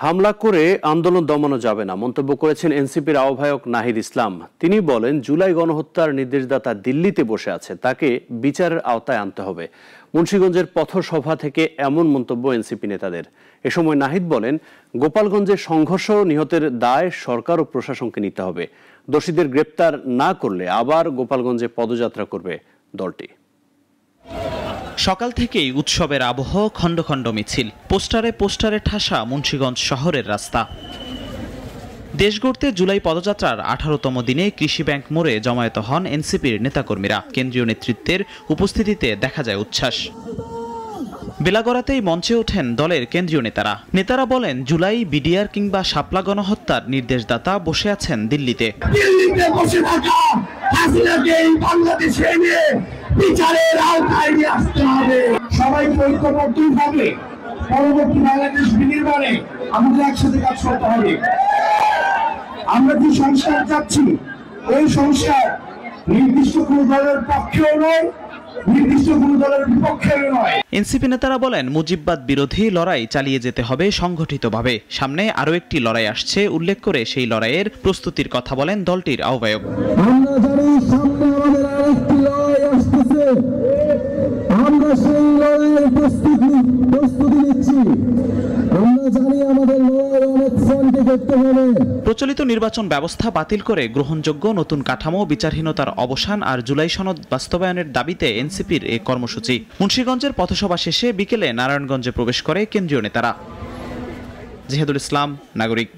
হামলা করে আন্দোলন দমানো যাবে না মন্তব্য করেছেন এনসিপির আহ্বায়ক নাহিদ ইসলাম। তিনি বলেন, জুলাই গণহত্যার নির্দেশদাতা দিল্লিতে বসে আছে, তাকে বিচারের আওতায় আনতে হবে। মুন্সিগঞ্জের পথসভা থেকে এমন মন্তব্য এনসিপি নেতাদের। এ সময় নাহিদ বলেন, গোপালগঞ্জের সংঘর্ষ নিহতের দায় সরকার ও প্রশাসনকে নিতে হবে। দোষীদের গ্রেপ্তার না করলে আবার গোপালগঞ্জে পদযাত্রা করবে দলটি। সকাল থেকেই উৎসবের আবহ, খণ্ড খণ্ড মিছিল, পোস্টারে পোস্টারে ঠাসা মুন্সিগঞ্জ শহরের রাস্তা। দেশ গড়তে জুলাই পদযাত্রার 18তম দিনে কৃষি ব্যাংক মোড়ে জমায়েত হন এনসিপির নেতাকর্মীরা। কেন্দ্রীয় নেতৃত্বের উপস্থিতিতে দেখা যায় উচ্ছ্বাস। বেলা গড়াতেই মঞ্চে ওঠেন দলের কেন্দ্রীয় নেতারা বলেন, জুলাই, বিডিআর কিংবা শাপলা গণহত্যার নির্দেশদাতা বসে আছেন দিল্লিতে। বসে থাকা হাসিনাকে বাংলাদেশে এনে বিচারের আওতায় নিয়ে আসতে হবে। সবাইকে ঐক্যবদ্ধভাবে পরবর্তী বাংলাদেশ বিনির্মাণে আমাদের একসাথে কাজ করতে হবে। আমরা যে সংস্কার চাচ্ছি, ওই সংস্কার নির্দিষ্ট কোনো দলের পক্ষেও নয়, নির্দিষ্ট কোনো দলের বিপক্ষেও নয়। এনসিপি নেতারা বলেন, মুজিববাদ বিরোধী লড়াই চালিয়ে যেতে হবে সংগঠিতভাবে। সামনে আরও একটি লড়াই আসছে উল্লেখ করে সেই লড়াইয়ের প্রস্তুতির কথা বলেন দলটির আহ্বায়ক। আমরা জানি সামনে আমাদের আরেকটি লড়াই আসতেছে, আমরা সেই লড়াইয়ের প্রস্তুতি নিচ্ছি। আমরা জানি আমাদের লড়াই অনেক ফ্রন্টে করতে হবে। প্রচলিত নির্বাচন ব্যবস্থা বাতিল করে গ্রহণযোগ্য নতুন কাঠামো, বিচারহীনতার অবসান আর জুলাই সনদ বাস্তবায়নের দাবিতে এনসিপির এই কর্মসূচি। মুন্সিগঞ্জের পথসভা শেষে বিকেলে নারায়ণগঞ্জে প্রবেশ করে কেন্দ্রীয় নেতারা। জিহাদুল ইসলাম, নাগরিক।